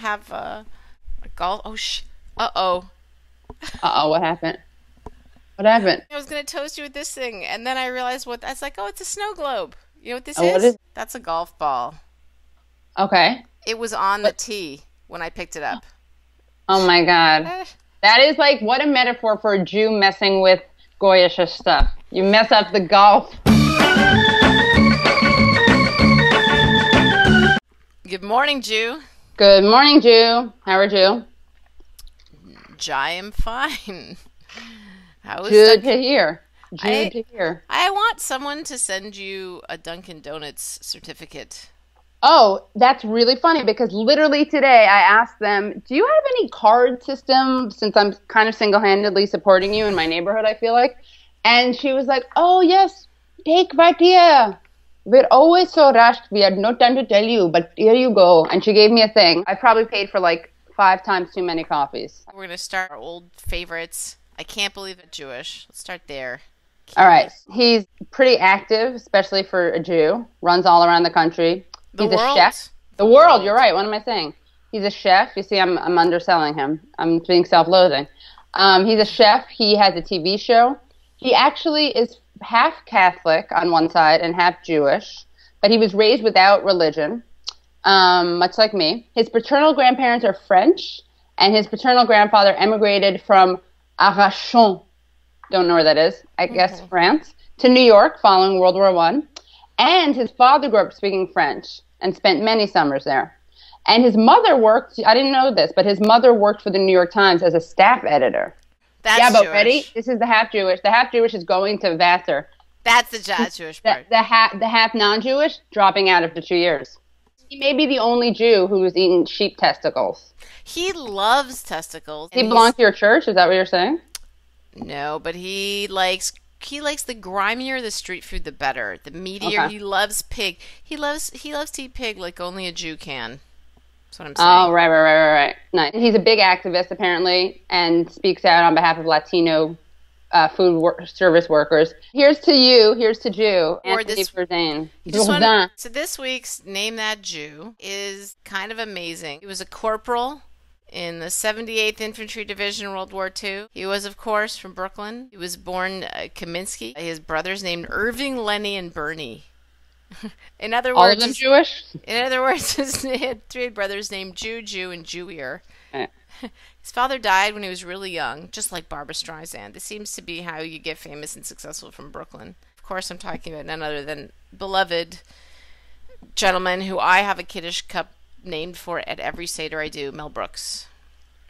have a golf. Oh, uh-oh. Uh-oh, what happened? What happened? I was going to toast you with this thing, and then I realized I was like, oh, it's a snow globe. You know what this Oh, what is? is? That's a golf ball. Okay. It was on the What? tee when I picked it up. Oh my God. Eh, That is like, what a metaphor for a Jew messing with Goyish stuff. You mess up the golf. Good morning, Jew. Good morning, Jew. How are you? I am fine. How is Good Dunkin'? to hear. I Good to hear. I want someone to send you a Dunkin' Donuts certificate. Oh, that's really funny because literally today I asked them, do you have any card system since I'm kind of single-handedly supporting you in my neighborhood, I feel like? And she was like, oh, yes, take right here. We're always so rushed. We had no time to tell you, but here you go. And she gave me a thing. I probably paid for like 5 times too many coffees. We're going to start our old favorites. I can't believe it's Jewish. Let's start there. All right. He's pretty active, especially for a Jew. Runs all around the country. The He's a world. chef. The world, you're right. What am I saying? He's a chef. You see, I'm underselling him. I'm being self-loathing. He's a chef. He has a TV show. He actually is half Catholic on one side and half Jewish, but he was raised without religion, much like me. His paternal grandparents are French, and his paternal grandfather emigrated from Arcachon, don't know where that is, I guess France, to New York following World War One. And his father grew up speaking French and spent many summers there. And his mother worked, I didn't know this, but his mother worked for the New York Times as a staff editor. That's Yeah, but Jewish. ready? This is the half Jewish. The half Jewish is going to Vassar. That's the Jewish part. The half non-Jewish dropping out after 2 years. He may be the only Jew who was eating sheep testicles. He loves testicles. Does he belong to your church? Is that what you're saying? No, but he likes the grimier the street food, the better. The meatier. Okay. He loves pig. He loves to eat pig like only a Jew can. That's what I'm Oh, saying. right. Nice. He's a big activist, apparently, and speaks out on behalf of Latino service workers. Here's to you. Here's to Jew. Or Anthony this- Bourdain. You just Bourdain. wanna- so this week's Name That Jew is kind of amazing. He was a corporal in the 78th Infantry Division, World War II. He was, of course, from Brooklyn. He was born Kaminsky. His brothers named Irving, Lenny, and Bernie. In other All of words, them Jewish? he had 3 brothers named Jew, and Jewier. Right. His father died when he was really young, just like Barbra Streisand. This seems to be how you get famous and successful from Brooklyn. Of course, I'm talking about none other than beloved gentleman who I have a Kiddush cup named for at every Seder I do, Mel Brooks.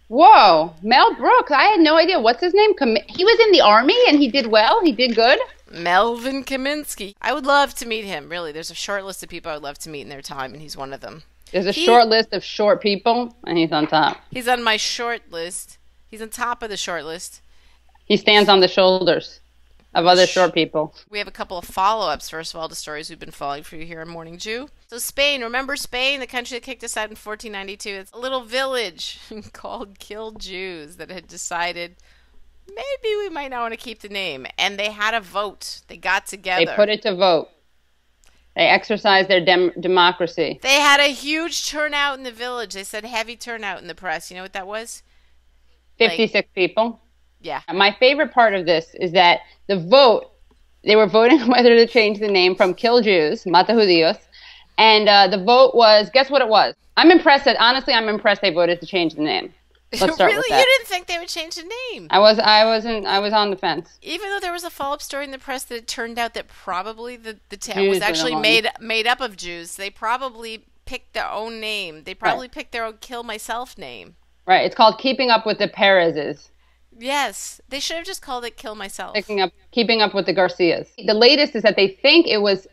Whoa. Mel Brooks. I had no idea. What's his name? He was in the army and he did well. He did good. Melvin Kaminsky. I would love to meet him, really. There's a short list of people I would love to meet in their time, and he's one of them. There's a short list of short people, and he's on top. He's on my short list. He's on top of the short list. He stands on the shoulders of other short people. We have a couple of follow-ups, first of all, to stories we've been following for you here on Morning Jew. So Spain, remember Spain, the country that kicked us out in 1492? It's a little village called Killed Jews that had decided maybe we might not want to keep the name. And they had a vote. They got together. They put it to vote. They exercised their democracy. They had a huge turnout in the village. They said heavy turnout in the press. You know what that was? 56 people. Yeah. My favorite part of this is that the vote, they were voting on whether to change the name from Kill Jews, Mata Judíos, and the vote was, guess what it was? I'm impressed I'm impressed they voted to change the name. Let's start Really? with that. You didn't think they would change the name? I was on the fence. Even though there was a follow-up story in the press that it turned out that probably the town Jews was were the actually ones. made up of Jews. They probably picked their own name. They probably picked their own Kill Myself name. Right. It's called Keeping Up with the Perezes. Yes. They should have just called it Kill Myself. Keeping up with the Garcias. The latest is that they think it was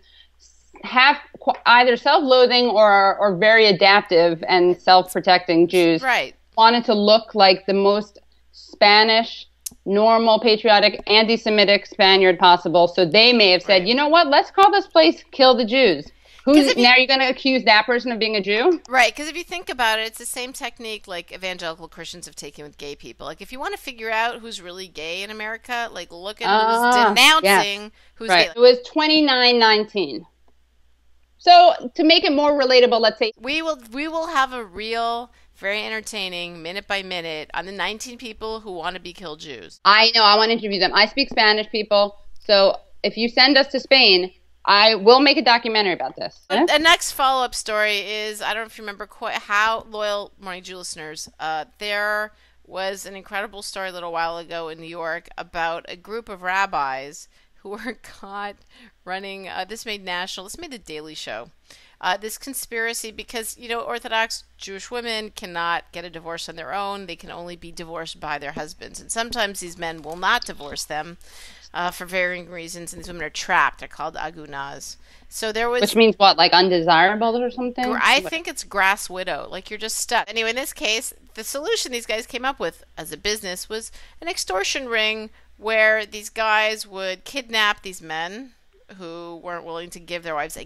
either self-loathing or very adaptive and self-protecting Jews. Right. Wanted to look like the most Spanish, normal, patriotic, anti-Semitic Spaniard possible. So they may have said, you know what, let's call this place Kill the Jews. Now you're going to accuse that person of being a Jew? Right, because if you think about it, it's the same technique like evangelical Christians have taken with gay people. Like, if you want to figure out who's really gay in America, like, look at who's denouncing who's right. gay. It was 2919. So to make it more relatable, let's say We will have a real Very entertaining, minute by minute, on the 19 people who want to be killed Jews. I know. I want to interview them. I speak Spanish, people. So if you send us to Spain, I will make a documentary about this. The next follow-up story is, I don't know if you remember quite how, loyal Morning Jew listeners, there was an incredible story a little while ago in New York about a group of rabbis who were caught running, this made the Daily Show. This conspiracy, because, Orthodox Jewish women cannot get a divorce on their own. They can only be divorced by their husbands. And sometimes these men will not divorce them for varying reasons, and these women are trapped. They're called agunaz. So there was... Which means what, like undesirable or something? I think it's grass widow. Like, you're just stuck. Anyway, in this case, the solution these guys came up with as a business was an extortion ring where these guys would kidnap these men who weren't willing to give their wives a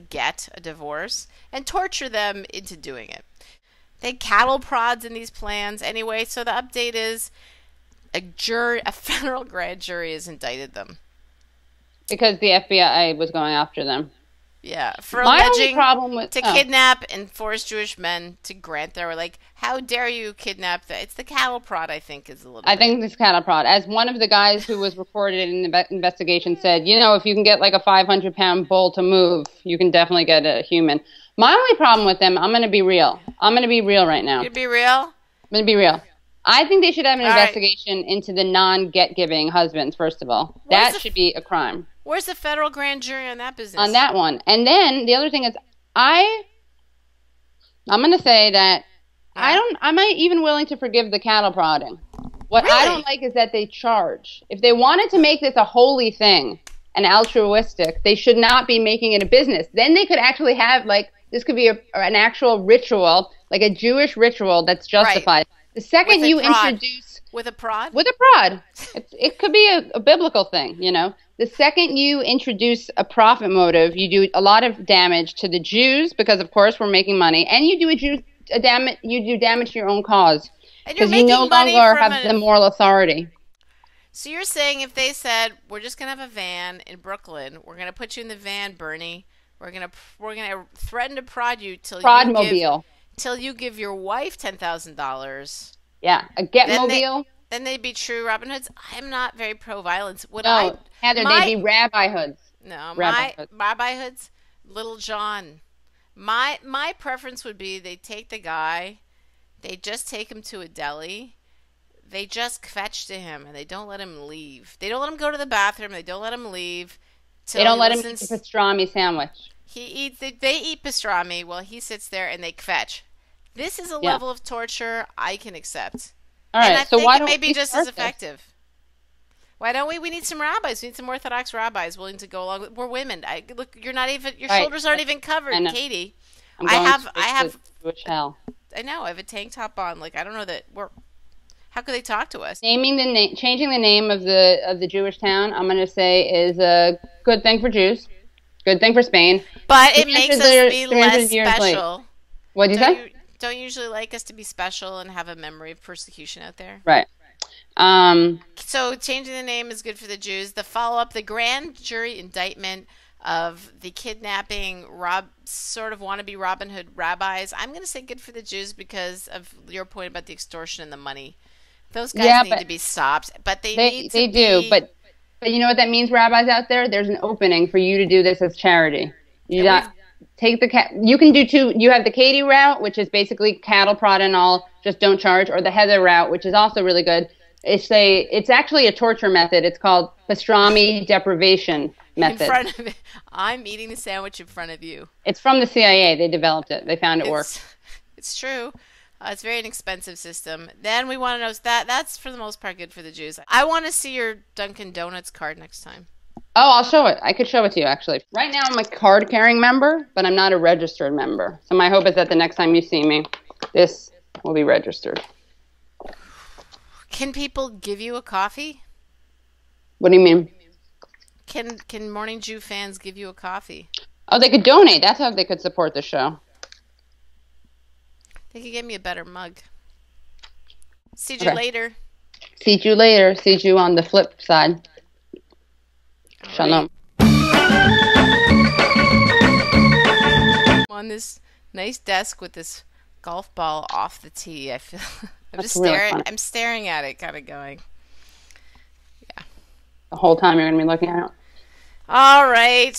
divorce, and torture them into doing it. They had cattle prods in these plans anyway, so the update is a federal grand jury has indicted them. Because the FBI was going after them. Yeah, for alleging to kidnap and force Jewish men to grant their, like, how dare you kidnap it's the cattle prod, I think, is a little I think it's cattle prod. As one of the guys who was reported in the investigation said, if you can get like a 500-pound bull to move, you can definitely get a human. My only problem with them, I'm going to be real. I'm going to be real right now. You'd be real? I'm going to be real. I think they should have an investigation into the non-get-giving husbands, first of all. That should be a crime. Where's the federal grand jury on that business? On that one. And then the other thing is, I'm going to say that I'm not even willing to forgive the cattle prodding. What I don't like is that they charge. If they wanted to make this a holy thing and altruistic, they should not be making it a business. Then they could actually have, like, this could be an actual ritual, like a Jewish ritual that's justified. Right. The second you introduce... With a prod? With a prod. It could be a biblical thing, The second you introduce a profit motive, you do a lot of damage to the Jews because, of course, we're making money, and you do damage to your own cause because you no longer have the moral authority. So you're saying if they said, we're just going to have a van in Brooklyn, we're going to put you in the van, Bernie, we're going to threaten to prod you till you give your wife $10,000. Yeah, a get-mobile. Then they'd be true Robin Hoods. I'm not very pro-violence. Heather, they'd be rabbi hoods. No, rabbi hoods, Little John. My preference would be they take the guy, they just take him to a deli, they just kvetch to him, and they don't let him leave. They don't let him go to the bathroom. They don't let him leave. They don't let him eat the pastrami sandwich. They eat pastrami while he sits there and they kvetch. This is a level of torture I can accept. All right, and I think it may be just as effective. Why don't we? We need some rabbis. We need some Orthodox rabbis willing to go along with. We're women. Look, you're not even. Your shoulders aren't even covered, Katie. I have. Jewish hell. I know. I have a tank top on. Like, I don't know that we're. How could they talk to us? Changing the name of the Jewish town, I'm going to say, is a good thing for Jews. Good thing for Spain. But it makes us be less special. What did you say? Don't you usually like us to be special and have a memory of persecution out there? Right. So changing the name is good for the Jews. The follow-up, the grand jury indictment of the kidnapping, sort of wannabe Robin Hood rabbis. I'm going to say good for the Jews because of your point about the extortion and the money. Those guys need to be stopped, but they do. But you know what that means, rabbis out there? There's an opening for you to do this as charity. You can do two. You have the Katie route, which is basically cattle prod and all, just don't charge, or the Heather route, which is also really good. It's actually a torture method. It's called pastrami deprivation method. In front of it. I'm eating the sandwich in front of you. It's from the CIA. They developed it. They found it worked. It's true. It's a very inexpensive system. Then we want to know that's for the most part good for the Jews. I want to see your Dunkin' Donuts card next time. Oh, I'll show it. I could show it to you, actually. Right now, I'm a card-carrying member, but I'm not a registered member. So my hope is that the next time you see me, this will be registered. Can people give you a coffee? What do you mean? Can Morning Jew fans give you a coffee? Oh, they could donate. That's how they could support the show. They could give me a better mug. See you later. See you later. See you on the flip side. Shalom. On this nice desk with this golf ball off the tee. I feel I'm That's just really staring. funny. I'm staring at it, kind of going. The whole time you're going to be looking at it. All right.